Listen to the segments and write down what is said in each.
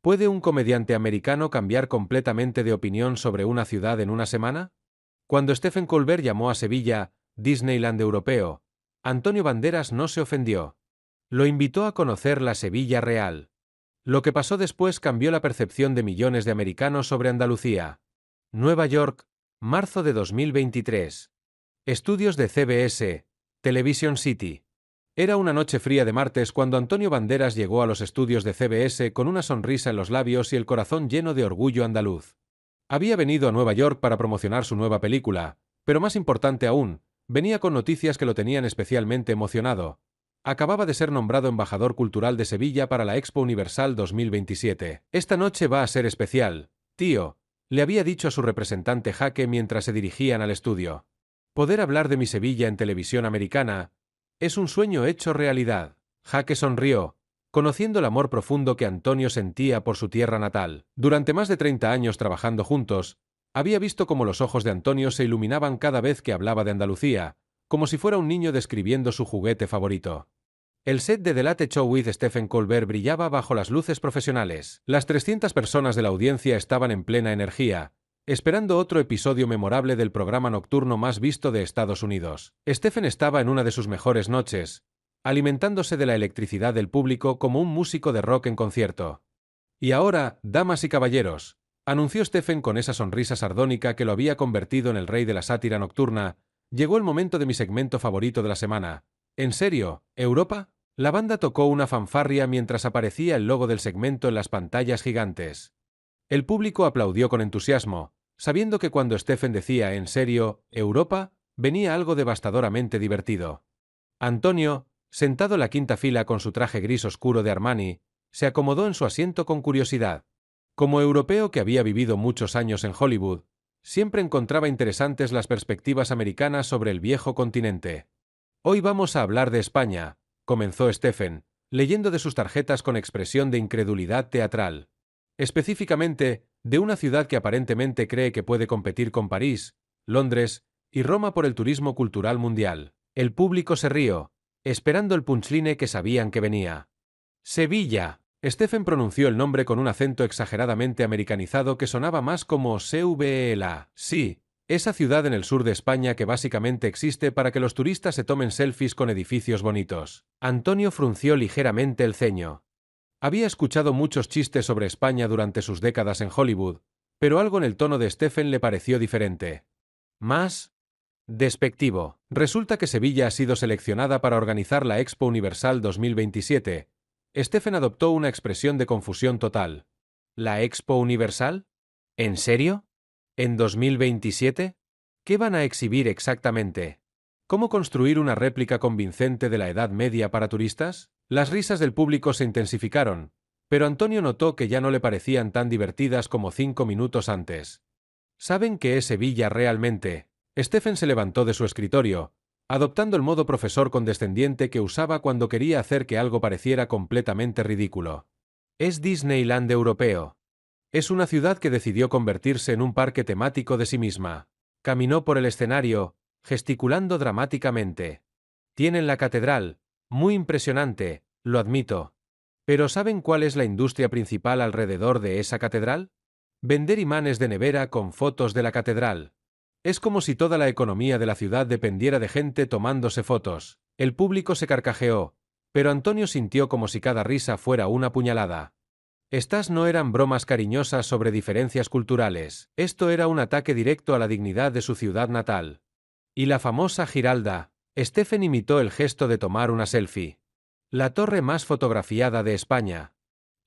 ¿Puede un comediante americano cambiar completamente de opinión sobre una ciudad en una semana? Cuando Stephen Colbert llamó a Sevilla Disneyland europeo, Antonio Banderas no se ofendió. Lo invitó a conocer la Sevilla real. Lo que pasó después cambió la percepción de millones de americanos sobre Andalucía. Nueva York, marzo de 2023. Estudios de CBS, Television City. Era una noche fría de martes cuando Antonio Banderas llegó a los estudios de CBS con una sonrisa en los labios y el corazón lleno de orgullo andaluz. Había venido a Nueva York para promocionar su nueva película, pero más importante aún, venía con noticias que lo tenían especialmente emocionado. Acababa de ser nombrado embajador cultural de Sevilla para la Expo Universal 2027. Esta noche va a ser especial, tío, le había dicho a su representante Jaque mientras se dirigían al estudio. Poder hablar de mi Sevilla en televisión americana es un sueño hecho realidad. Jaque sonrió, conociendo el amor profundo que Antonio sentía por su tierra natal. Durante más de 30 años trabajando juntos, había visto cómo los ojos de Antonio se iluminaban cada vez que hablaba de Andalucía, como si fuera un niño describiendo su juguete favorito. El set de The Late Show with Stephen Colbert brillaba bajo las luces profesionales. Las 300 personas de la audiencia estaban en plena energía, esperando otro episodio memorable del programa nocturno más visto de Estados Unidos. Stephen estaba en una de sus mejores noches, alimentándose de la electricidad del público como un músico de rock en concierto. Y ahora, damas y caballeros, anunció Stephen con esa sonrisa sardónica que lo había convertido en el rey de la sátira nocturna, llegó el momento de mi segmento favorito de la semana. ¿En serio, Europa? La banda tocó una fanfarria mientras aparecía el logo del segmento en las pantallas gigantes. El público aplaudió con entusiasmo, sabiendo que cuando Stephen decía «¿En serio, Europa?», venía algo devastadoramente divertido. Antonio, sentado en la quinta fila con su traje gris oscuro de Armani, se acomodó en su asiento con curiosidad. Como europeo que había vivido muchos años en Hollywood, siempre encontraba interesantes las perspectivas americanas sobre el viejo continente. Hoy vamos a hablar de España, comenzó Stephen, leyendo de sus tarjetas con expresión de incredulidad teatral. Específicamente, de una ciudad que aparentemente cree que puede competir con París, Londres y Roma por el turismo cultural mundial. El público se rió, esperando el punchline que sabían que venía. Sevilla. Stephen pronunció el nombre con un acento exageradamente americanizado que sonaba más como Sevilla. Sí, esa ciudad en el sur de España que básicamente existe para que los turistas se tomen selfies con edificios bonitos. Antonio frunció ligeramente el ceño. Había escuchado muchos chistes sobre España durante sus décadas en Hollywood, pero algo en el tono de Stephen le pareció diferente. Más despectivo. Resulta que Sevilla ha sido seleccionada para organizar la Expo Universal 2027. Stephen adoptó una expresión de confusión total. ¿La Expo Universal? ¿En serio? ¿En 2027? ¿Qué van a exhibir exactamente? ¿Cómo construir una réplica convincente de la Edad Media para turistas? Las risas del público se intensificaron, pero Antonio notó que ya no le parecían tan divertidas como 5 minutos antes. ¿Saben qué es Sevilla realmente? Stephen se levantó de su escritorio, adoptando el modo profesor condescendiente que usaba cuando quería hacer que algo pareciera completamente ridículo. Es Disneyland europeo. Es una ciudad que decidió convertirse en un parque temático de sí misma. Caminó por el escenario, gesticulando dramáticamente. Tienen la catedral, muy impresionante, lo admito. Pero ¿saben cuál es la industria principal alrededor de esa catedral? Vender imanes de nevera con fotos de la catedral. Es como si toda la economía de la ciudad dependiera de gente tomándose fotos. El público se carcajeó, pero Antonio sintió como si cada risa fuera una puñalada. Estas no eran bromas cariñosas sobre diferencias culturales, esto era un ataque directo a la dignidad de su ciudad natal. Y la famosa Giralda. Stephen imitó el gesto de tomar una selfie. La torre más fotografiada de España.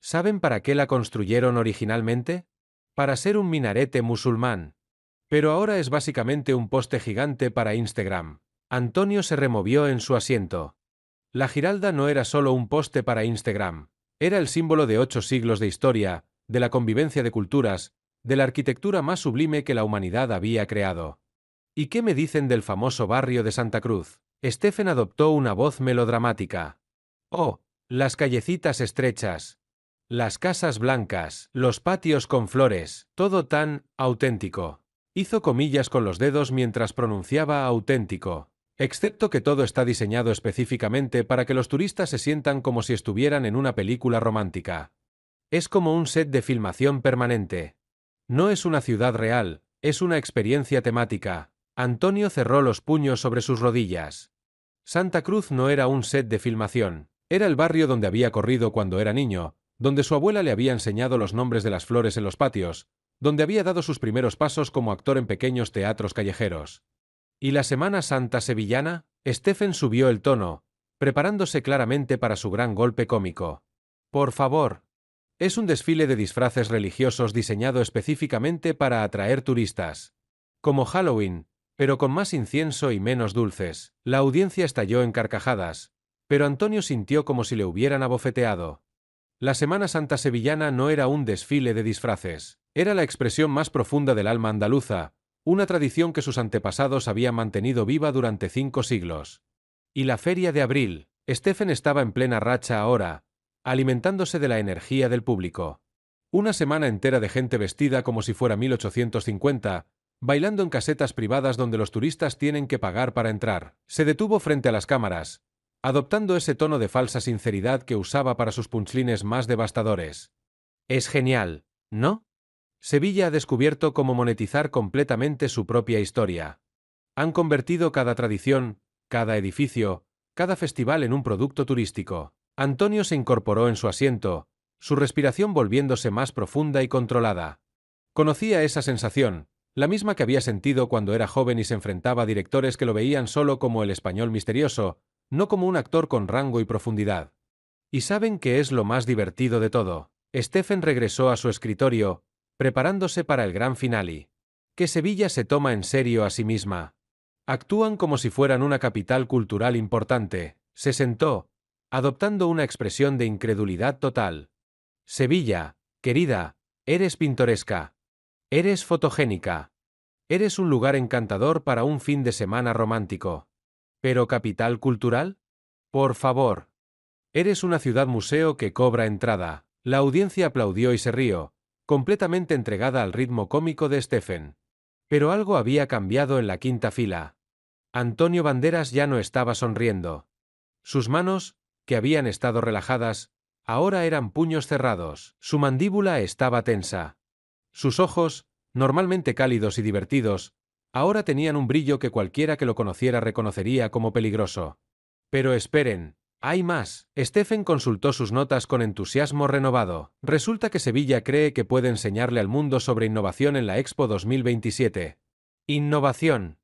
¿Saben para qué la construyeron originalmente? Para ser un minarete musulmán. Pero ahora es básicamente un poste gigante para Instagram. Antonio se removió en su asiento. La Giralda no era solo un poste para Instagram. Era el símbolo de 8 siglos de historia, de la convivencia de culturas, de la arquitectura más sublime que la humanidad había creado. ¿Y qué me dicen del famoso barrio de Santa Cruz? Stephen adoptó una voz melodramática. Oh, las callecitas estrechas. Las casas blancas, los patios con flores, todo tan auténtico. Hizo comillas con los dedos mientras pronunciaba auténtico. Excepto que todo está diseñado específicamente para que los turistas se sientan como si estuvieran en una película romántica. Es como un set de filmación permanente. No es una ciudad real, es una experiencia temática. Antonio cerró los puños sobre sus rodillas. Santa Cruz no era un set de filmación. Era el barrio donde había corrido cuando era niño, donde su abuela le había enseñado los nombres de las flores en los patios, donde había dado sus primeros pasos como actor en pequeños teatros callejeros. ¿Y la Semana Santa sevillana? Stephen subió el tono, preparándose claramente para su gran golpe cómico. Por favor. Es un desfile de disfraces religiosos diseñado específicamente para atraer turistas. Como Halloween, pero con más incienso y menos dulces. La audiencia estalló en carcajadas, pero Antonio sintió como si le hubieran abofeteado. La Semana Santa sevillana no era un desfile de disfraces, era la expresión más profunda del alma andaluza, una tradición que sus antepasados habían mantenido viva durante 5 siglos. Y la Feria de Abril, Stephen estaba en plena racha ahora, alimentándose de la energía del público. Una semana entera de gente vestida como si fuera 1850, bailando en casetas privadas donde los turistas tienen que pagar para entrar. Se detuvo frente a las cámaras, adoptando ese tono de falsa sinceridad que usaba para sus punchlines más devastadores. Es genial, ¿no? Sevilla ha descubierto cómo monetizar completamente su propia historia. Han convertido cada tradición, cada edificio, cada festival en un producto turístico. Antonio se incorporó en su asiento, su respiración volviéndose más profunda y controlada. Conocía esa sensación, la misma que había sentido cuando era joven y se enfrentaba a directores que lo veían solo como el español misterioso, no como un actor con rango y profundidad. ¿Y saben qué es lo más divertido de todo? Stephen regresó a su escritorio, preparándose para el gran finale. Que Sevilla se toma en serio a sí misma. Actúan como si fueran una capital cultural importante. Se sentó, adoptando una expresión de incredulidad total. Sevilla, querida, eres pintoresca. Eres fotogénica. Eres un lugar encantador para un fin de semana romántico. ¿Pero capital cultural? Por favor. Eres una ciudad museo que cobra entrada. La audiencia aplaudió y se rió, completamente entregada al ritmo cómico de Stephen. Pero algo había cambiado en la quinta fila. Antonio Banderas ya no estaba sonriendo. Sus manos, que habían estado relajadas, ahora eran puños cerrados. Su mandíbula estaba tensa. Sus ojos, normalmente cálidos y divertidos, ahora tenían un brillo que cualquiera que lo conociera reconocería como peligroso. Pero esperen, hay más. Stephen consultó sus notas con entusiasmo renovado. Resulta que Sevilla cree que puede enseñarle al mundo sobre innovación en la Expo 2027. Innovación.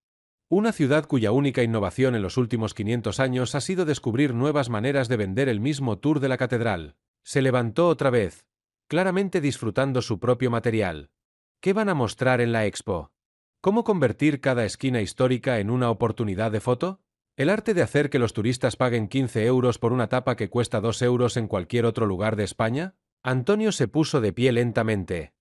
Una ciudad cuya única innovación en los últimos 500 años ha sido descubrir nuevas maneras de vender el mismo tour de la catedral. Se levantó otra vez, claramente disfrutando su propio material. ¿Qué van a mostrar en la Expo? ¿Cómo convertir cada esquina histórica en una oportunidad de foto? ¿El arte de hacer que los turistas paguen 15 euros por una tapa que cuesta 2 euros en cualquier otro lugar de España? Antonio se puso de pie lentamente.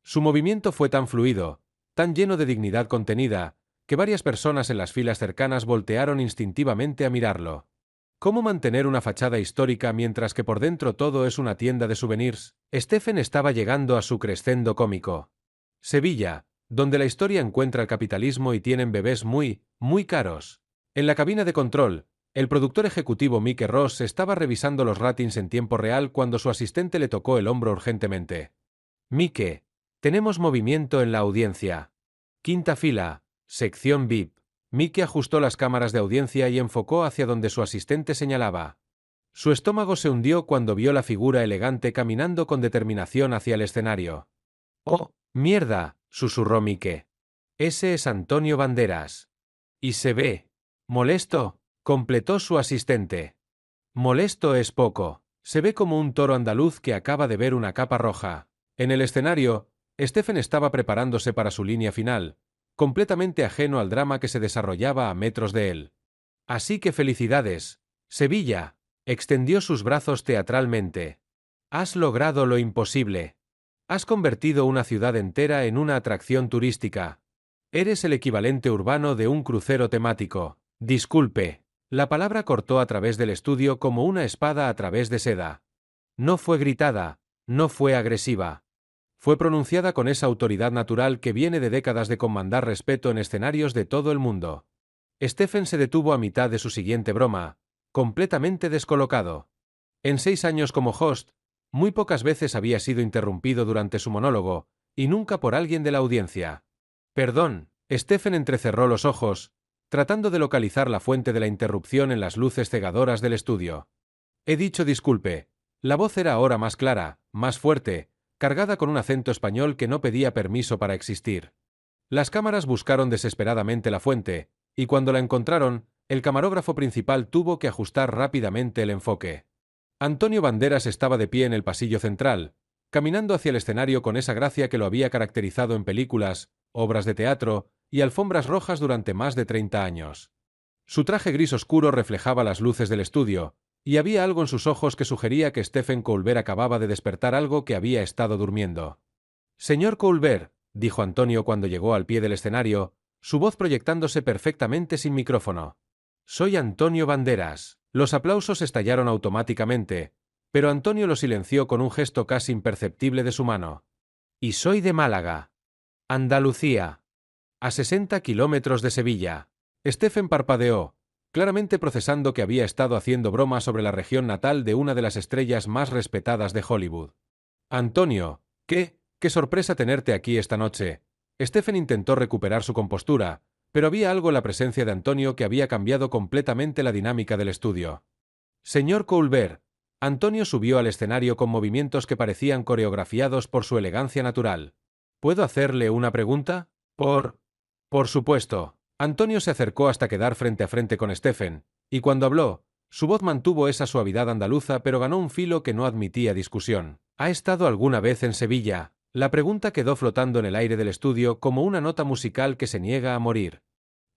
Su movimiento fue tan fluido, tan lleno de dignidad contenida, que varias personas en las filas cercanas voltearon instintivamente a mirarlo. ¿Cómo mantener una fachada histórica mientras que por dentro todo es una tienda de souvenirs? Stephen estaba llegando a su crescendo cómico. Sevilla, donde la historia encuentra el capitalismo y tienen bebés muy, muy caros. En la cabina de control, el productor ejecutivo Mike Ross estaba revisando los ratings en tiempo real cuando su asistente le tocó el hombro urgentemente. Mike, tenemos movimiento en la audiencia. Quinta fila. Sección VIP. Mike ajustó las cámaras de audiencia y enfocó hacia donde su asistente señalaba. Su estómago se hundió cuando vio la figura elegante caminando con determinación hacia el escenario. «¡Oh, mierda!», susurró Mike. «Ese es Antonio Banderas. Y se ve. Molesto», completó su asistente. Molesto es poco. Se ve como un toro andaluz que acaba de ver una capa roja. En el escenario, Stephen estaba preparándose para su línea final, completamente ajeno al drama que se desarrollaba a metros de él. Así que felicidades, Sevilla. Extendió sus brazos teatralmente. Has logrado lo imposible. Has convertido una ciudad entera en una atracción turística. Eres el equivalente urbano de un crucero temático. Disculpe. La palabra cortó a través del estudio como una espada a través de seda. No fue gritada, no fue agresiva. Fue pronunciada con esa autoridad natural que viene de décadas de comandar respeto en escenarios de todo el mundo. Stephen se detuvo a mitad de su siguiente broma, completamente descolocado. En 6 años como host, Muy pocas veces había sido interrumpido durante su monólogo, y nunca por alguien de la audiencia. Perdón, Stephen entrecerró los ojos, tratando de localizar la fuente de la interrupción en las luces cegadoras del estudio. He dicho disculpe. La voz era ahora más clara, más fuerte, cargada con un acento español que no pedía permiso para existir. Las cámaras buscaron desesperadamente la fuente, y cuando la encontraron, el camarógrafo principal tuvo que ajustar rápidamente el enfoque. Antonio Banderas estaba de pie en el pasillo central, caminando hacia el escenario con esa gracia que lo había caracterizado en películas, obras de teatro y alfombras rojas durante más de 30 años. Su traje gris oscuro reflejaba las luces del estudio, y había algo en sus ojos que sugería que Stephen Colbert acababa de despertar algo que había estado durmiendo. «Señor Colbert», dijo Antonio cuando llegó al pie del escenario, su voz proyectándose perfectamente sin micrófono. «Soy Antonio Banderas». Los aplausos estallaron automáticamente, pero Antonio lo silenció con un gesto casi imperceptible de su mano. «Y soy de Málaga, Andalucía, a 60 kilómetros de Sevilla». Stephen parpadeó, claramente procesando que había estado haciendo broma sobre la región natal de una de las estrellas más respetadas de Hollywood. «Antonio, qué sorpresa tenerte aquí esta noche». Stephen intentó recuperar su compostura, pero había algo en la presencia de Antonio que había cambiado completamente la dinámica del estudio. «Señor Colbert». Antonio subió al escenario con movimientos que parecían coreografiados por su elegancia natural. «¿Puedo hacerle una pregunta?» Por supuesto». Antonio se acercó hasta quedar frente a frente con Stephen, y cuando habló, su voz mantuvo esa suavidad andaluza pero ganó un filo que no admitía discusión. «¿Ha estado alguna vez en Sevilla?». La pregunta quedó flotando en el aire del estudio como una nota musical que se niega a morir.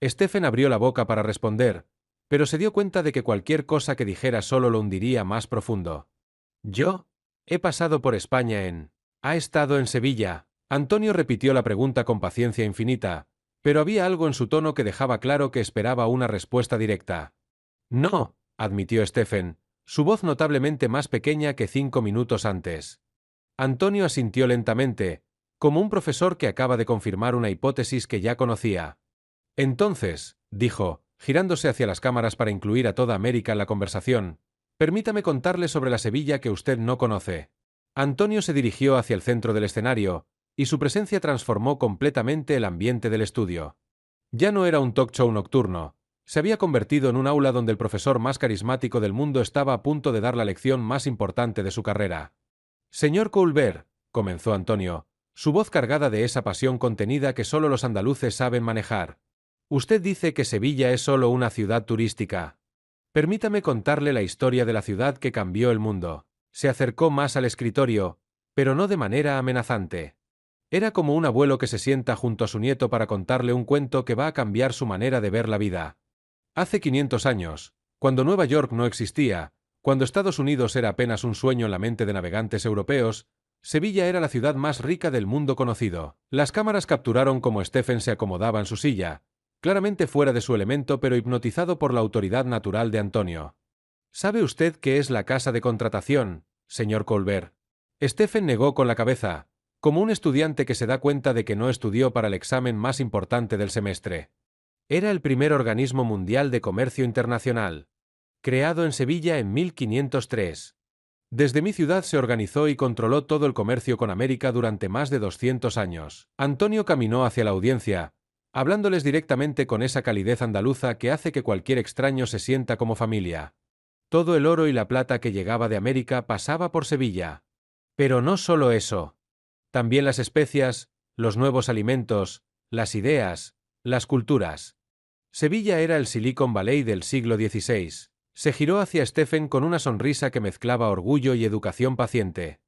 Stephen abrió la boca para responder, pero se dio cuenta de que cualquier cosa que dijera solo lo hundiría más profundo. «Yo he pasado por España en... ¿Ha estado en Sevilla?». Antonio repitió la pregunta con paciencia infinita, pero había algo en su tono que dejaba claro que esperaba una respuesta directa. «No», admitió Stephen, su voz notablemente más pequeña que 5 minutos antes. Antonio asintió lentamente, como un profesor que acaba de confirmar una hipótesis que ya conocía. «Entonces», dijo, girándose hacia las cámaras para incluir a toda América en la conversación, «permítame contarle sobre la Sevilla que usted no conoce». Antonio se dirigió hacia el centro del escenario, y su presencia transformó completamente el ambiente del estudio. Ya no era un talk show nocturno, se había convertido en un aula donde el profesor más carismático del mundo estaba a punto de dar la lección más importante de su carrera. «Señor Colbert», comenzó Antonio, su voz cargada de esa pasión contenida que solo los andaluces saben manejar. «Usted dice que Sevilla es solo una ciudad turística. Permítame contarle la historia de la ciudad que cambió el mundo». Se acercó más al escritorio, pero no de manera amenazante. Era como un abuelo que se sienta junto a su nieto para contarle un cuento que va a cambiar su manera de ver la vida. Hace 500 años, cuando Nueva York no existía, cuando Estados Unidos era apenas un sueño en la mente de navegantes europeos, Sevilla era la ciudad más rica del mundo conocido. Las cámaras capturaron cómo Stephen se acomodaba en su silla, claramente fuera de su elemento pero hipnotizado por la autoridad natural de Antonio. «¿Sabe usted qué es la casa de contratación, señor Colbert?». Stephen negó con la cabeza, como un estudiante que se da cuenta de que no estudió para el examen más importante del semestre. Era el primer organismo mundial de comercio internacional, creado en Sevilla en 1503. Desde mi ciudad se organizó y controló todo el comercio con América durante más de 200 años. Antonio caminó hacia la audiencia, hablándoles directamente con esa calidez andaluza que hace que cualquier extraño se sienta como familia. Todo el oro y la plata que llegaba de América pasaba por Sevilla. Pero no solo eso. También las especias, los nuevos alimentos, las ideas, las culturas. Sevilla era el Silicon Valley del siglo XVI. Se giró hacia Stephen con una sonrisa que mezclaba orgullo y educación paciente.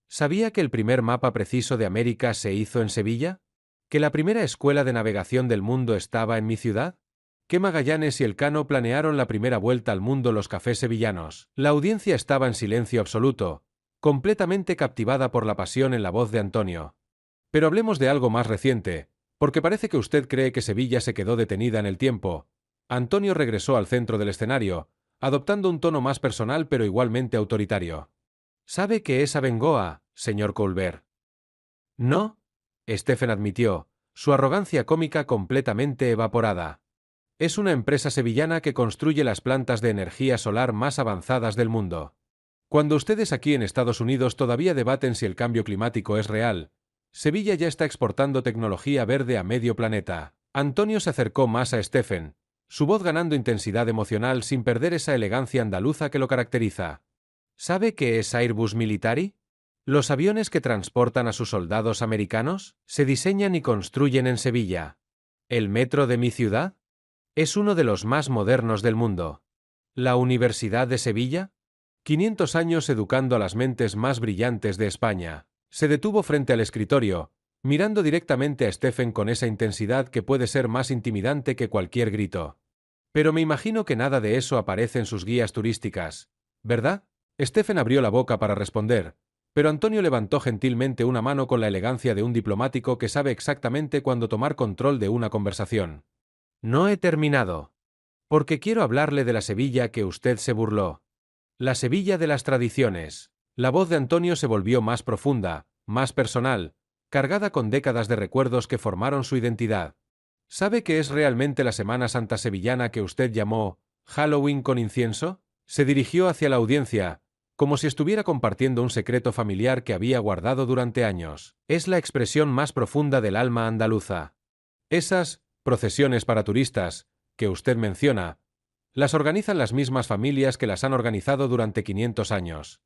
¿Sabía que el primer mapa preciso de América se hizo en Sevilla? ¿Que la primera escuela de navegación del mundo estaba en mi ciudad? ¿Que Magallanes y Elcano planearon la primera vuelta al mundo los cafés sevillanos? La audiencia estaba en silencio absoluto, completamente captivada por la pasión en la voz de Antonio. Pero hablemos de algo más reciente, porque parece que usted cree que Sevilla se quedó detenida en el tiempo. Antonio regresó al centro del escenario, adoptando un tono más personal pero igualmente autoritario. ¿Sabe qué es Abengoa, señor Colbert? ¿No? Stephen admitió, su arrogancia cómica completamente evaporada. Es una empresa sevillana que construye las plantas de energía solar más avanzadas del mundo. Cuando ustedes aquí en Estados Unidos todavía debaten si el cambio climático es real, Sevilla ya está exportando tecnología verde a medio planeta. Antonio se acercó más a Stephen, su voz ganando intensidad emocional sin perder esa elegancia andaluza que lo caracteriza. ¿Sabe qué es Airbus Military? Los aviones que transportan a sus soldados americanos se diseñan y construyen en Sevilla. ¿El metro de mi ciudad? Es uno de los más modernos del mundo. ¿La Universidad de Sevilla? 500 años educando a las mentes más brillantes de España. Se detuvo frente al escritorio, mirando directamente a Stephen con esa intensidad que puede ser más intimidante que cualquier grito. Pero me imagino que nada de eso aparece en sus guías turísticas, ¿verdad? Stephen abrió la boca para responder, pero Antonio levantó gentilmente una mano con la elegancia de un diplomático que sabe exactamente cuándo tomar control de una conversación. No he terminado. Porque quiero hablarle de la Sevilla que usted se burló. La Sevilla de las tradiciones. La voz de Antonio se volvió más profunda, más personal, cargada con décadas de recuerdos que formaron su identidad. ¿Sabe qué es realmente la Semana Santa sevillana que usted llamó Halloween con incienso? Se dirigió hacia la audiencia, como si estuviera compartiendo un secreto familiar que había guardado durante años. Es la expresión más profunda del alma andaluza. Esas procesiones para turistas, que usted menciona, las organizan las mismas familias que las han organizado durante 500 años.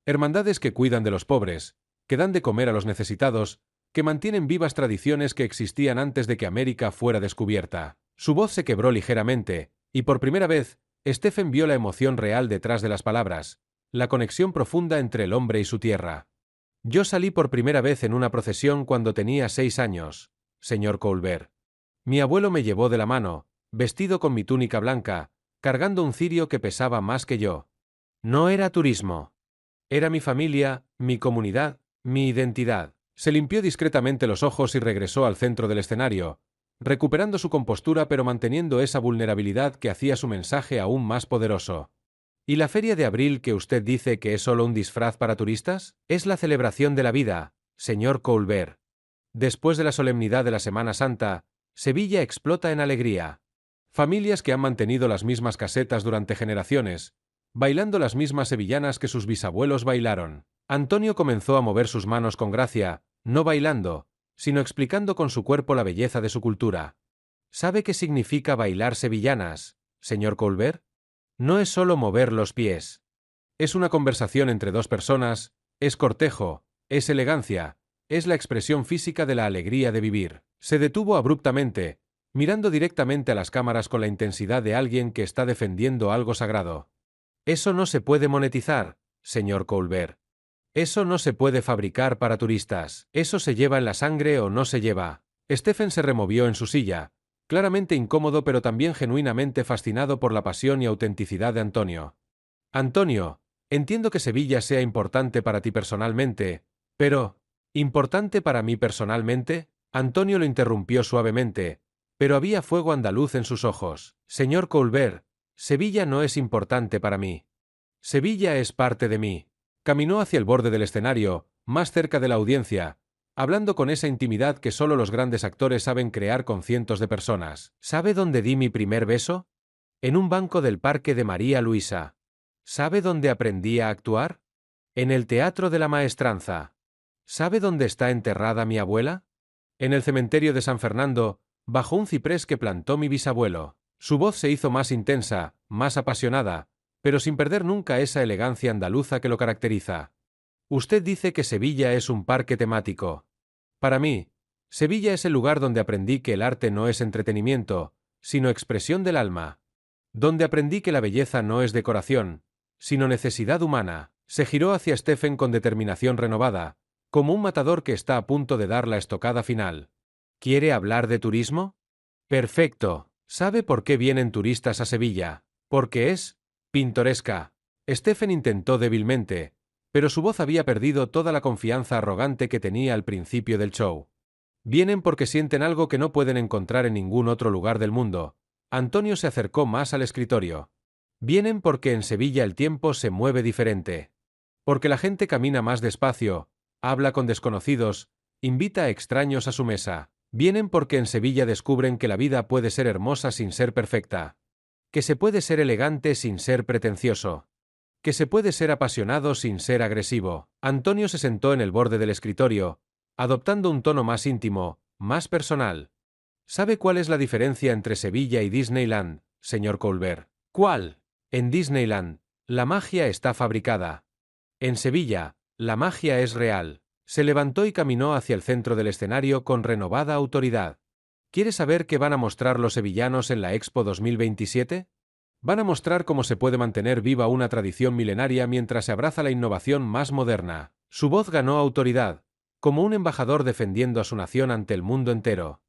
Hermandades que cuidan de los pobres, que dan de comer a los necesitados, que mantienen vivas tradiciones que existían antes de que América fuera descubierta. Su voz se quebró ligeramente, y por primera vez, Stephen vio la emoción real detrás de las palabras, la conexión profunda entre el hombre y su tierra. Yo salí por primera vez en una procesión cuando tenía 6 años, señor Colbert. Mi abuelo me llevó de la mano, vestido con mi túnica blanca, cargando un cirio que pesaba más que yo. No era turismo. Era mi familia, mi comunidad, mi identidad. Se limpió discretamente los ojos y regresó al centro del escenario, recuperando su compostura pero manteniendo esa vulnerabilidad que hacía su mensaje aún más poderoso. ¿Y la feria de abril que usted dice que es solo un disfraz para turistas? Es la celebración de la vida, señor Colbert. Después de la solemnidad de la Semana Santa, Sevilla explota en alegría. Familias que han mantenido las mismas casetas durante generaciones, bailando las mismas sevillanas que sus bisabuelos bailaron. Antonio comenzó a mover sus manos con gracia, no bailando, sino explicando con su cuerpo la belleza de su cultura. ¿Sabe qué significa bailar sevillanas, señor Colbert? No es solo mover los pies. Es una conversación entre dos personas, es cortejo, es elegancia, es la expresión física de la alegría de vivir. Se detuvo abruptamente, mirando directamente a las cámaras con la intensidad de alguien que está defendiendo algo sagrado. Eso no se puede monetizar, señor Colbert. Eso no se puede fabricar para turistas. Eso se lleva en la sangre o no se lleva. Stephen se removió en su silla, claramente incómodo pero también genuinamente fascinado por la pasión y autenticidad de Antonio. Antonio, entiendo que Sevilla sea importante para ti personalmente, pero, ¿importante para mí personalmente? Antonio lo interrumpió suavemente, pero había fuego andaluz en sus ojos. Señor Colbert, Sevilla no es importante para mí. Sevilla es parte de mí. Caminó hacia el borde del escenario, más cerca de la audiencia, hablando con esa intimidad que solo los grandes actores saben crear con cientos de personas. ¿Sabe dónde di mi primer beso? En un banco del Parque de María Luisa. ¿Sabe dónde aprendí a actuar? En el Teatro de la Maestranza. ¿Sabe dónde está enterrada mi abuela? En el cementerio de San Fernando, bajo un ciprés que plantó mi bisabuelo. Su voz se hizo más intensa, más apasionada, pero sin perder nunca esa elegancia andaluza que lo caracteriza. Usted dice que Sevilla es un parque temático. Para mí, Sevilla es el lugar donde aprendí que el arte no es entretenimiento, sino expresión del alma. Donde aprendí que la belleza no es decoración, sino necesidad humana. Se giró hacia Stephen con determinación renovada, como un matador que está a punto de dar la estocada final. ¿Quiere hablar de turismo? Perfecto. ¿Sabe por qué vienen turistas a Sevilla? Porque es pintoresca. Stephen intentó débilmente, pero su voz había perdido toda la confianza arrogante que tenía al principio del show. Vienen porque sienten algo que no pueden encontrar en ningún otro lugar del mundo. Antonio se acercó más al escritorio. Vienen porque en Sevilla el tiempo se mueve diferente. Porque la gente camina más despacio, habla con desconocidos, invita a extraños a su mesa. Vienen porque en Sevilla descubren que la vida puede ser hermosa sin ser perfecta. Que se puede ser elegante sin ser pretencioso. Que se puede ser apasionado sin ser agresivo. Antonio se sentó en el borde del escritorio, adoptando un tono más íntimo, más personal. ¿Sabe cuál es la diferencia entre Sevilla y Disneyland, señor Colbert? ¿Cuál? En Disneyland, la magia está fabricada. En Sevilla, la magia es real. Se levantó y caminó hacia el centro del escenario con renovada autoridad. ¿Quiere saber qué van a mostrar los sevillanos en la Expo 2027? Van a mostrar cómo se puede mantener viva una tradición milenaria mientras se abraza la innovación más moderna. Su voz ganó autoridad, como un embajador defendiendo a su nación ante el mundo entero.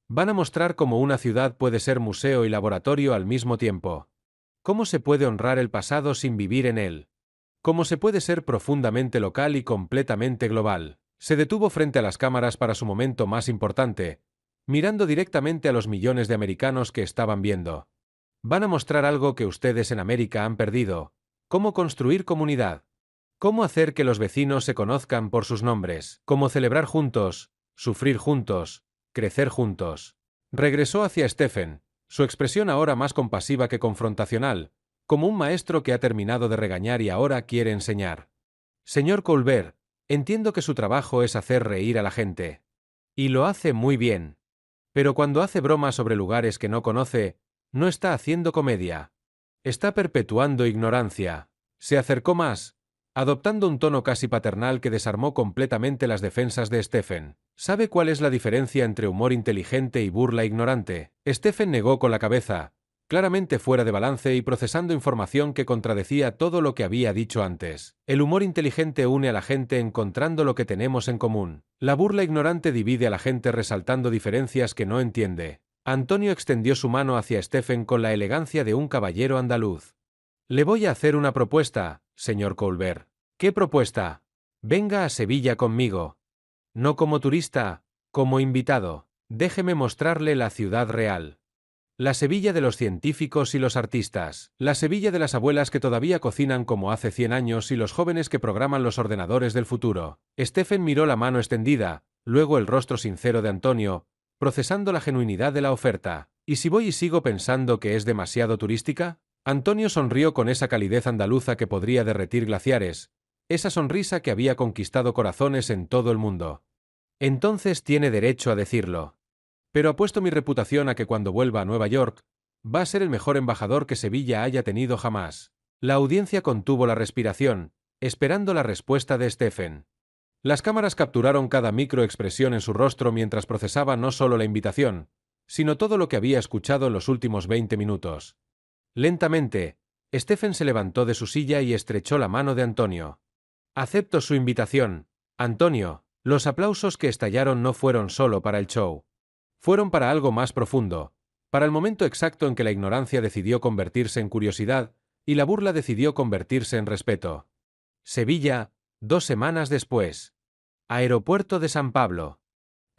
Van a mostrar cómo una ciudad puede ser museo y laboratorio al mismo tiempo. Cómo se puede honrar el pasado sin vivir en él. Cómo se puede ser profundamente local y completamente global. Se detuvo frente a las cámaras para su momento más importante, mirando directamente a los millones de americanos que estaban viendo. Van a mostrar algo que ustedes en América han perdido: cómo construir comunidad. Cómo hacer que los vecinos se conozcan por sus nombres. Cómo celebrar juntos, sufrir juntos, crecer juntos. Regresó hacia Stephen, su expresión ahora más compasiva que confrontacional, como un maestro que ha terminado de regañar y ahora quiere enseñar. Señor Colbert, entiendo que su trabajo es hacer reír a la gente. Y lo hace muy bien. Pero cuando hace bromas sobre lugares que no conoce, no está haciendo comedia. Está perpetuando ignorancia. Se acercó más, adoptando un tono casi paternal que desarmó completamente las defensas de Stephen. ¿Sabe cuál es la diferencia entre humor inteligente y burla ignorante? Stephen negó con la cabeza, claramente fuera de balance y procesando información que contradecía todo lo que había dicho antes. El humor inteligente une a la gente encontrando lo que tenemos en común. La burla ignorante divide a la gente resaltando diferencias que no entiende. Antonio extendió su mano hacia Stephen con la elegancia de un caballero andaluz. Le voy a hacer una propuesta, señor Colbert. ¿Qué propuesta? Venga a Sevilla conmigo. No como turista, como invitado. Déjeme mostrarle la ciudad real. La Sevilla de los científicos y los artistas. La Sevilla de las abuelas que todavía cocinan como hace 100 años y los jóvenes que programan los ordenadores del futuro. Stephen miró la mano extendida, luego el rostro sincero de Antonio, procesando la genuinidad de la oferta. ¿Y si voy y sigo pensando que es demasiado turística? Antonio sonrió con esa calidez andaluza que podría derretir glaciares, esa sonrisa que había conquistado corazones en todo el mundo. Entonces tiene derecho a decirlo. Pero apuesto mi reputación a que cuando vuelva a Nueva York, va a ser el mejor embajador que Sevilla haya tenido jamás. La audiencia contuvo la respiración, esperando la respuesta de Stephen. Las cámaras capturaron cada microexpresión en su rostro mientras procesaba no solo la invitación, sino todo lo que había escuchado en los últimos 20 minutos. Lentamente, Stephen se levantó de su silla y estrechó la mano de Antonio. Acepto su invitación, Antonio. Los aplausos que estallaron no fueron solo para el show. Fueron para algo más profundo, para el momento exacto en que la ignorancia decidió convertirse en curiosidad y la burla decidió convertirse en respeto. Sevilla, 2 semanas después. Aeropuerto de San Pablo.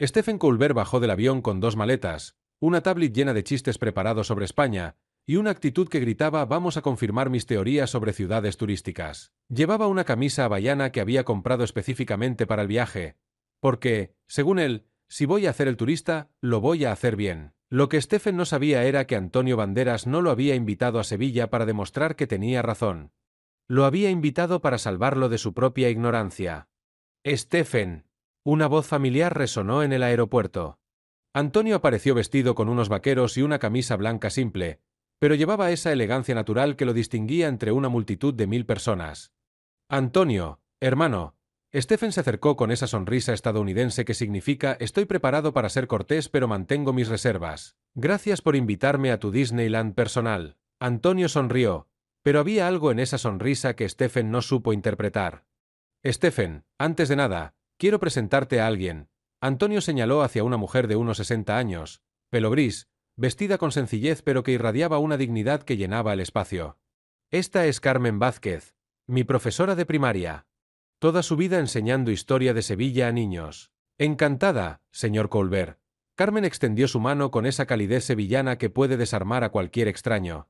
Stephen Colbert bajó del avión con 2 maletas, una tablet llena de chistes preparados sobre España, y una actitud que gritaba: vamos a confirmar mis teorías sobre ciudades turísticas. Llevaba una camisa hawaiana que había comprado específicamente para el viaje, porque, según él, si voy a hacer el turista, lo voy a hacer bien. Lo que Stephen no sabía era que Antonio Banderas no lo había invitado a Sevilla para demostrar que tenía razón. Lo había invitado para salvarlo de su propia ignorancia. Stephen. Una voz familiar resonó en el aeropuerto. Antonio apareció vestido con unos vaqueros y una camisa blanca simple, pero llevaba esa elegancia natural que lo distinguía entre una multitud de 1000 personas. Antonio, hermano. Stephen se acercó con esa sonrisa estadounidense que significa: estoy preparado para ser cortés pero mantengo mis reservas. Gracias por invitarme a tu Disneyland personal. Antonio sonrió, pero había algo en esa sonrisa que Stephen no supo interpretar. Stephen, antes de nada, quiero presentarte a alguien. Antonio señaló hacia una mujer de unos 60 años, pelo gris, vestida con sencillez pero que irradiaba una dignidad que llenaba el espacio. Esta es Carmen Vázquez, mi profesora de primaria. Toda su vida enseñando historia de Sevilla a niños. Encantada, señor Colbert. Carmen extendió su mano con esa calidez sevillana que puede desarmar a cualquier extraño.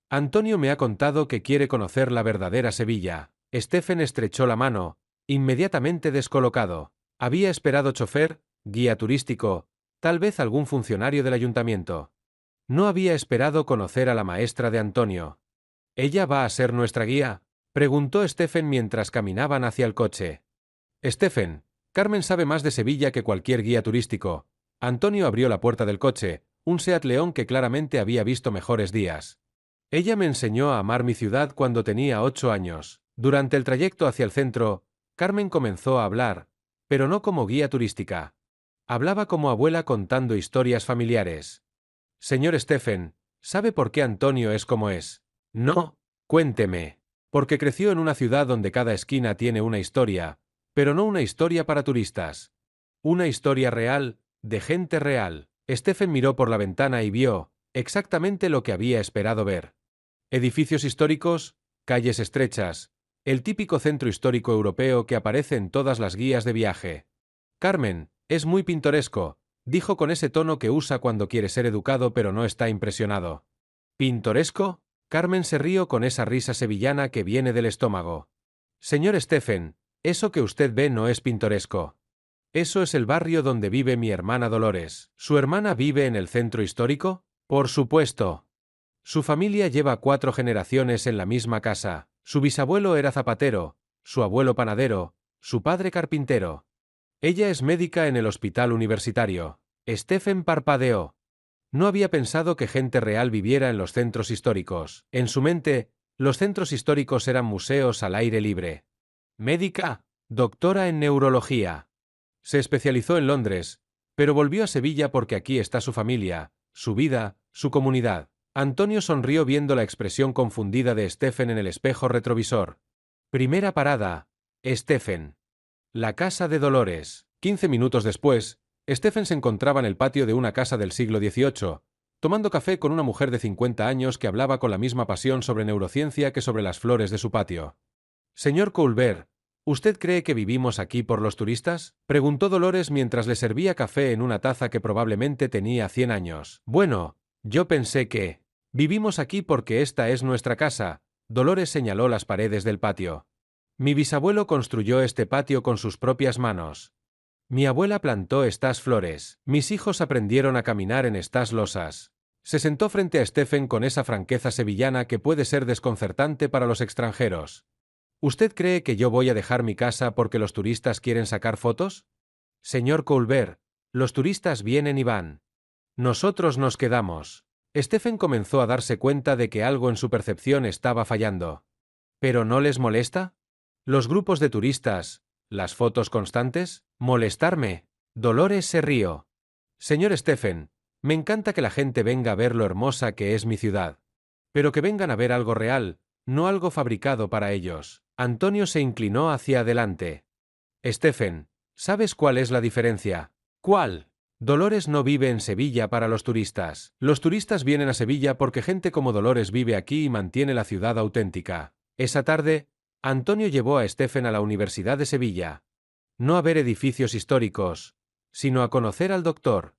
Antonio me ha contado que quiere conocer la verdadera Sevilla. Stephen estrechó la mano, inmediatamente descolocado. Había esperado chofer, guía turístico, tal vez algún funcionario del ayuntamiento. No había esperado conocer a la maestra de Antonio. ¿Ella va a ser nuestra guía?, Preguntó Stephen mientras caminaban hacia el coche. Stephen, Carmen sabe más de Sevilla que cualquier guía turístico. Antonio abrió la puerta del coche, un Seat León que claramente había visto mejores días. Ella me enseñó a amar mi ciudad cuando tenía 8 años. Durante el trayecto hacia el centro, Carmen comenzó a hablar, pero no como guía turística. Hablaba como abuela contando historias familiares. Señor Stephen, ¿sabe por qué Antonio es como es? No, cuénteme. Porque creció en una ciudad donde cada esquina tiene una historia, pero no una historia para turistas. Una historia real, de gente real. Stephen miró por la ventana y vio exactamente lo que había esperado ver. Edificios históricos, calles estrechas, el típico centro histórico europeo que aparece en todas las guías de viaje. Carmen, es muy pintoresco, dijo con ese tono que usa cuando quiere ser educado pero no está impresionado. ¿Pintoresco? Carmen se rió con esa risa sevillana que viene del estómago. Señor Stephen, eso que usted ve no es pintoresco. Eso es el barrio donde vive mi hermana Dolores. ¿Su hermana vive en el centro histórico? Por supuesto. Su familia lleva 4 generaciones en la misma casa. Su bisabuelo era zapatero, su abuelo panadero, su padre carpintero. Ella es médica en el hospital universitario. Stephen parpadeó. No había pensado que gente real viviera en los centros históricos. En su mente, los centros históricos eran museos al aire libre. Médica, doctora en neurología. Se especializó en Londres, pero volvió a Sevilla porque aquí está su familia, su vida, su comunidad. Antonio sonrió viendo la expresión confundida de Stephen en el espejo retrovisor. Primera parada, Stephen. La casa de Dolores. 15 minutos después, Stephen se encontraba en el patio de una casa del siglo XVIII, tomando café con una mujer de 50 años que hablaba con la misma pasión sobre neurociencia que sobre las flores de su patio. Señor Colbert, ¿usted cree que vivimos aquí por los turistas? Preguntó Dolores mientras le servía café en una taza que probablemente tenía 100 años. Bueno, yo pensé que... Vivimos aquí porque esta es nuestra casa. Dolores señaló las paredes del patio. Mi bisabuelo construyó este patio con sus propias manos. Mi abuela plantó estas flores. Mis hijos aprendieron a caminar en estas losas. Se sentó frente a Stephen con esa franqueza sevillana que puede ser desconcertante para los extranjeros. ¿Usted cree que yo voy a dejar mi casa porque los turistas quieren sacar fotos? Señor Colbert, los turistas vienen y van. Nosotros nos quedamos. Stephen comenzó a darse cuenta de que algo en su percepción estaba fallando. ¿Pero no les molesta? ¿Los grupos de turistas? ¿Las fotos constantes? ¿Molestarme? Dolores se rió. Señor Stephen, me encanta que la gente venga a ver lo hermosa que es mi ciudad. Pero que vengan a ver algo real, no algo fabricado para ellos. Antonio se inclinó hacia adelante. Stephen, ¿sabes cuál es la diferencia? ¿Cuál? Dolores no vive en Sevilla para los turistas. Los turistas vienen a Sevilla porque gente como Dolores vive aquí y mantiene la ciudad auténtica. Esa tarde, Antonio llevó a Stephen a la Universidad de Sevilla. No a ver edificios históricos, sino a conocer al doctor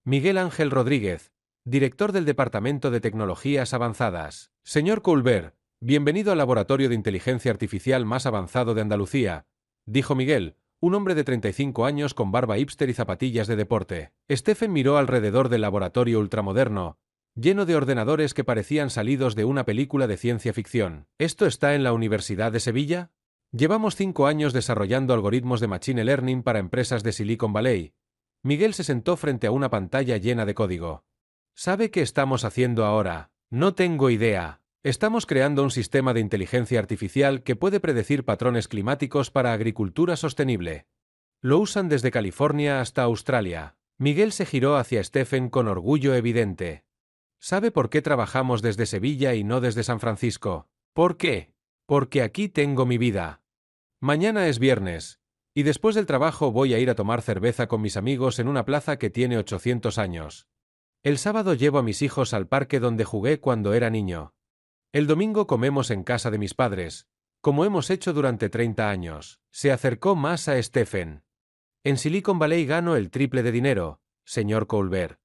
Miguel Ángel Rodríguez, director del Departamento de Tecnologías Avanzadas. Señor Colbert, bienvenido al laboratorio de inteligencia artificial más avanzado de Andalucía, dijo Miguel, un hombre de 35 años con barba hipster y zapatillas de deporte. Stephen miró alrededor del laboratorio ultramoderno, lleno de ordenadores que parecían salidos de una película de ciencia ficción. ¿Esto está en la Universidad de Sevilla? Llevamos 5 años desarrollando algoritmos de Machine Learning para empresas de Silicon Valley. Miguel se sentó frente a una pantalla llena de código. ¿Sabe qué estamos haciendo ahora? No tengo idea. Estamos creando un sistema de inteligencia artificial que puede predecir patrones climáticos para agricultura sostenible. Lo usan desde California hasta Australia. Miguel se giró hacia Stephen con orgullo evidente. ¿Sabe por qué trabajamos desde Sevilla y no desde San Francisco? ¿Por qué? Porque aquí tengo mi vida. Mañana es viernes, y después del trabajo voy a ir a tomar cerveza con mis amigos en una plaza que tiene 800 años. El sábado llevo a mis hijos al parque donde jugué cuando era niño. El domingo comemos en casa de mis padres, como hemos hecho durante 30 años. Se acercó más a Stephen. En Silicon Valley gano el triple de dinero, señor Colbert.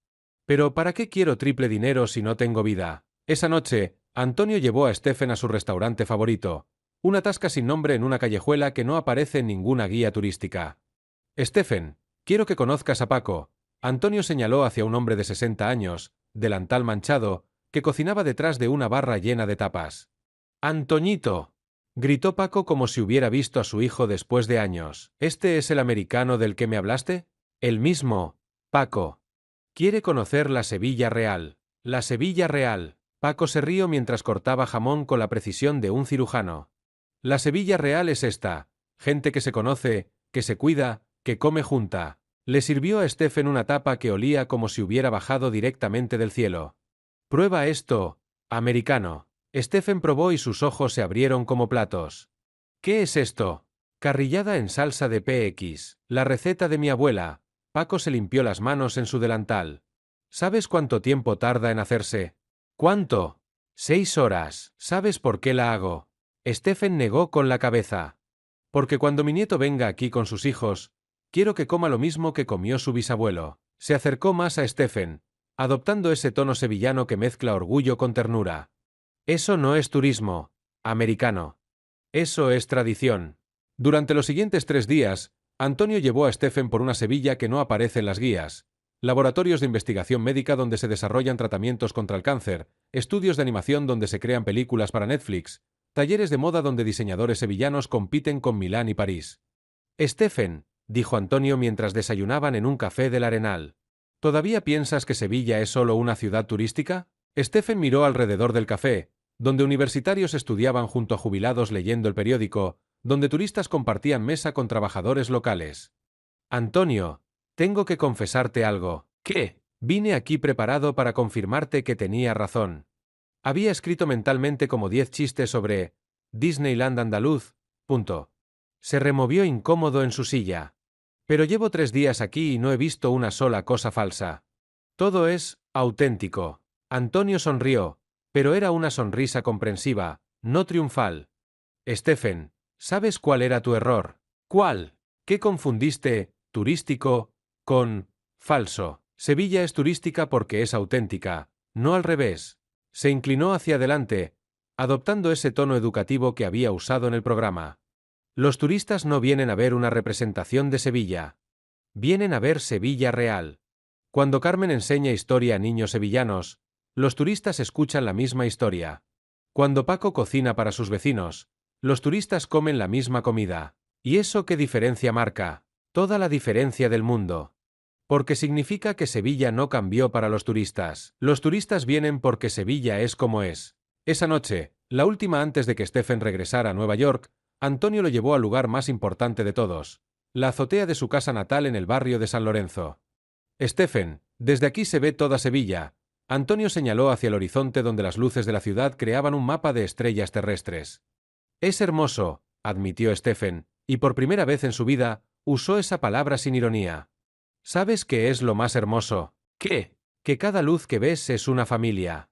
Pero ¿para qué quiero triple dinero si no tengo vida? Esa noche, Antonio llevó a Stephen a su restaurante favorito, una tasca sin nombre en una callejuela que no aparece en ninguna guía turística. Stephen, quiero que conozcas a Paco. Antonio señaló hacia un hombre de 60 años, delantal manchado, que cocinaba detrás de una barra llena de tapas. Antoñito. Gritó Paco como si hubiera visto a su hijo después de años. ¿Este es el americano del que me hablaste? El mismo, Paco. Quiere conocer la Sevilla real. La Sevilla real. Paco se rió mientras cortaba jamón con la precisión de un cirujano. La Sevilla real es esta. Gente que se conoce, que se cuida, que come junta. Le sirvió a Stephen una tapa que olía como si hubiera bajado directamente del cielo. Prueba esto, americano. Stephen probó y sus ojos se abrieron como platos. ¿Qué es esto? Carrillada en salsa de PX. La receta de mi abuela. Paco se limpió las manos en su delantal. ¿Sabes cuánto tiempo tarda en hacerse? ¿Cuánto? 6 horas. ¿Sabes por qué la hago? Stephen negó con la cabeza. Porque cuando mi nieto venga aquí con sus hijos, quiero que coma lo mismo que comió su bisabuelo. Se acercó más a Stephen, adoptando ese tono sevillano que mezcla orgullo con ternura. Eso no es turismo, americano. Eso es tradición. Durante los siguientes 3 días, Antonio llevó a Stephen por una Sevilla que no aparece en las guías, laboratorios de investigación médica donde se desarrollan tratamientos contra el cáncer, estudios de animación donde se crean películas para Netflix, talleres de moda donde diseñadores sevillanos compiten con Milán y París. Stephen, dijo Antonio mientras desayunaban en un café del Arenal. ¿Todavía piensas que Sevilla es solo una ciudad turística? Stephen miró alrededor del café, donde universitarios estudiaban junto a jubilados leyendo el periódico, donde turistas compartían mesa con trabajadores locales. Antonio, tengo que confesarte algo. ¿Qué? Vine aquí preparado para confirmarte que tenía razón. Había escrito mentalmente como 10 chistes sobre Disneyland andaluz. Punto. Se removió incómodo en su silla. Pero llevo 3 días aquí y no he visto una sola cosa falsa. Todo es auténtico. Antonio sonrió, pero era una sonrisa comprensiva, no triunfal. Stephen, ¿sabes cuál era tu error? ¿Cuál? ¿Qué confundiste, turístico, con falso? Sevilla es turística porque es auténtica, no al revés. Se inclinó hacia adelante, adoptando ese tono educativo que había usado en el programa. Los turistas no vienen a ver una representación de Sevilla. Vienen a ver Sevilla real. Cuando Carmen enseña historia a niños sevillanos, los turistas escuchan la misma historia. Cuando Paco cocina para sus vecinos, los turistas comen la misma comida. ¿Y eso qué diferencia marca? Toda la diferencia del mundo. Porque significa que Sevilla no cambió para los turistas. Los turistas vienen porque Sevilla es como es. Esa noche, la última antes de que Stephen regresara a Nueva York, Antonio lo llevó al lugar más importante de todos, la azotea de su casa natal en el barrio de San Lorenzo. Stephen, desde aquí se ve toda Sevilla. Antonio señaló hacia el horizonte donde las luces de la ciudad creaban un mapa de estrellas terrestres. Es hermoso, admitió Stephen, y por primera vez en su vida, usó esa palabra sin ironía. ¿Sabes qué es lo más hermoso? ¿Qué? Que cada luz que ves es una familia.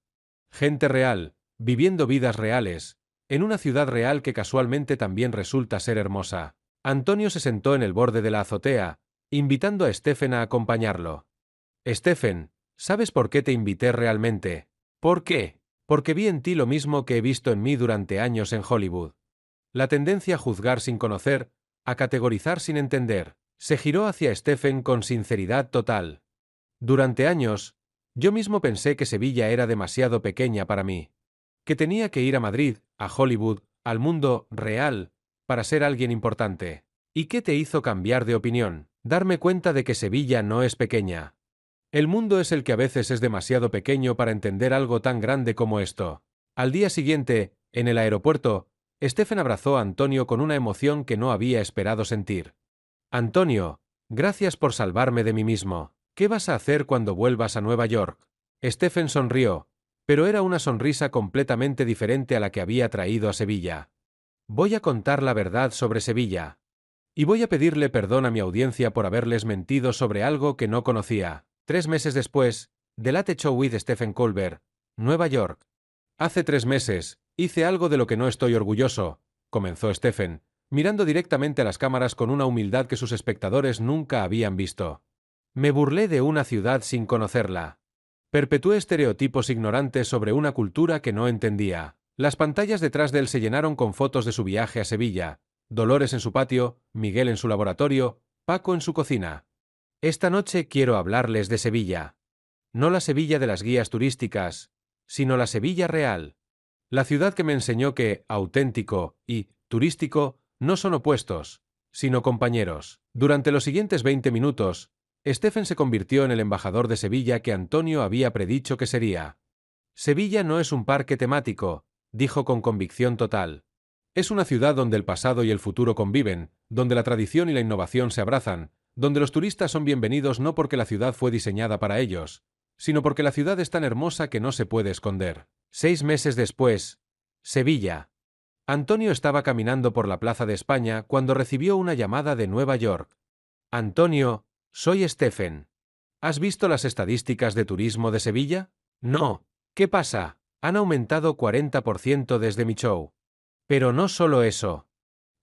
Gente real, viviendo vidas reales, en una ciudad real que casualmente también resulta ser hermosa. Antonio se sentó en el borde de la azotea, invitando a Stephen a acompañarlo. Stephen, ¿sabes por qué te invité realmente? ¿Por qué? Porque vi en ti lo mismo que he visto en mí durante años en Hollywood. La tendencia a juzgar sin conocer, a categorizar sin entender. Se giró hacia Stephen con sinceridad total. Durante años, yo mismo pensé que Sevilla era demasiado pequeña para mí. Que tenía que ir a Madrid, a Hollywood, al mundo real, para ser alguien importante. ¿Y qué te hizo cambiar de opinión? Darme cuenta de que Sevilla no es pequeña. El mundo es el que a veces es demasiado pequeño para entender algo tan grande como esto. Al día siguiente, en el aeropuerto, Stephen abrazó a Antonio con una emoción que no había esperado sentir. Antonio, gracias por salvarme de mí mismo. ¿Qué vas a hacer cuando vuelvas a Nueva York? Stephen sonrió, pero era una sonrisa completamente diferente a la que había traído a Sevilla. Voy a contar la verdad sobre Sevilla. Y voy a pedirle perdón a mi audiencia por haberles mentido sobre algo que no conocía. 3 meses después, The Late Show with Stephen Colbert, Nueva York. Hace 3 meses, hice algo de lo que no estoy orgulloso, comenzó Stephen, mirando directamente a las cámaras con una humildad que sus espectadores nunca habían visto. Me burlé de una ciudad sin conocerla. Perpetué estereotipos ignorantes sobre una cultura que no entendía. Las pantallas detrás de él se llenaron con fotos de su viaje a Sevilla, Dolores en su patio, Miguel en su laboratorio, Paco en su cocina. Esta noche quiero hablarles de Sevilla. No la Sevilla de las guías turísticas, sino la Sevilla real. La ciudad que me enseñó que auténtico y turístico, no son opuestos, sino compañeros. Durante los siguientes 20 minutos, Stephen se convirtió en el embajador de Sevilla que Antonio había predicho que sería. Sevilla no es un parque temático, dijo con convicción total. Es una ciudad donde el pasado y el futuro conviven, donde la tradición y la innovación se abrazan, donde los turistas son bienvenidos no porque la ciudad fue diseñada para ellos, sino porque la ciudad es tan hermosa que no se puede esconder. 6 meses después, Sevilla. Antonio estaba caminando por la Plaza de España cuando recibió una llamada de Nueva York. Antonio, soy Stephen. ¿Has visto las estadísticas de turismo de Sevilla? No. ¿Qué pasa? Han aumentado 40% desde mi show. Pero no solo eso.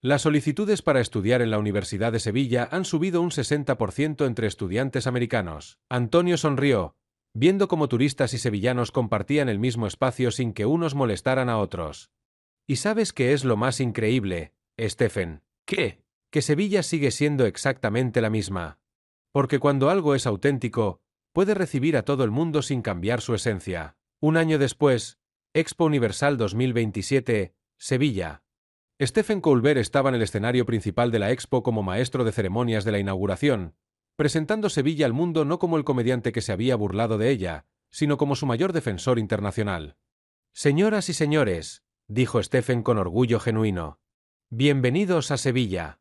Las solicitudes para estudiar en la Universidad de Sevilla han subido un 60% entre estudiantes americanos. Antonio sonrió, viendo cómo turistas y sevillanos compartían el mismo espacio sin que unos molestaran a otros. ¿Y sabes qué es lo más increíble, Stephen? ¿Qué? Que Sevilla sigue siendo exactamente la misma. Porque cuando algo es auténtico, puede recibir a todo el mundo sin cambiar su esencia. Un año después, Expo Universal 2027, Sevilla. Stephen Colbert estaba en el escenario principal de la Expo como maestro de ceremonias de la inauguración, presentando Sevilla al mundo no como el comediante que se había burlado de ella, sino como su mayor defensor internacional. Señoras y señores, dijo Stephen con orgullo genuino. Bienvenidos a Sevilla.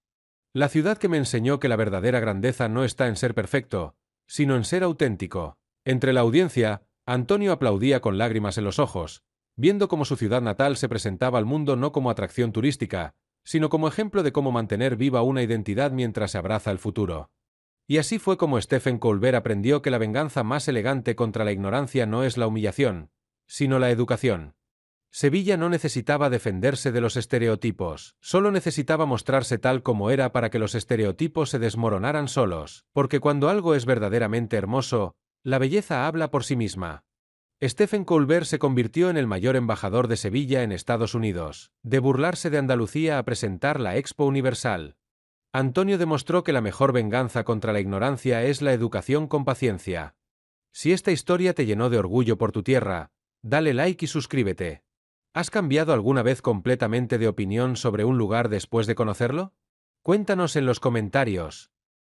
La ciudad que me enseñó que la verdadera grandeza no está en ser perfecto, sino en ser auténtico. Entre la audiencia, Antonio aplaudía con lágrimas en los ojos, viendo cómo su ciudad natal se presentaba al mundo no como atracción turística, sino como ejemplo de cómo mantener viva una identidad mientras se abraza el futuro. Y así fue como Stephen Colbert aprendió que la venganza más elegante contra la ignorancia no es la humillación, sino la educación. Sevilla no necesitaba defenderse de los estereotipos, solo necesitaba mostrarse tal como era para que los estereotipos se desmoronaran solos, porque cuando algo es verdaderamente hermoso, la belleza habla por sí misma. Stephen Colbert se convirtió en el mayor embajador de Sevilla en Estados Unidos, de burlarse de Andalucía a presentar la Expo Universal. Antonio demostró que la mejor venganza contra la ignorancia es la educación con paciencia. Si esta historia te llenó de orgullo por tu tierra, dale like y suscríbete. ¿Has cambiado alguna vez completamente de opinión sobre un lugar después de conocerlo? Cuéntanos en los comentarios.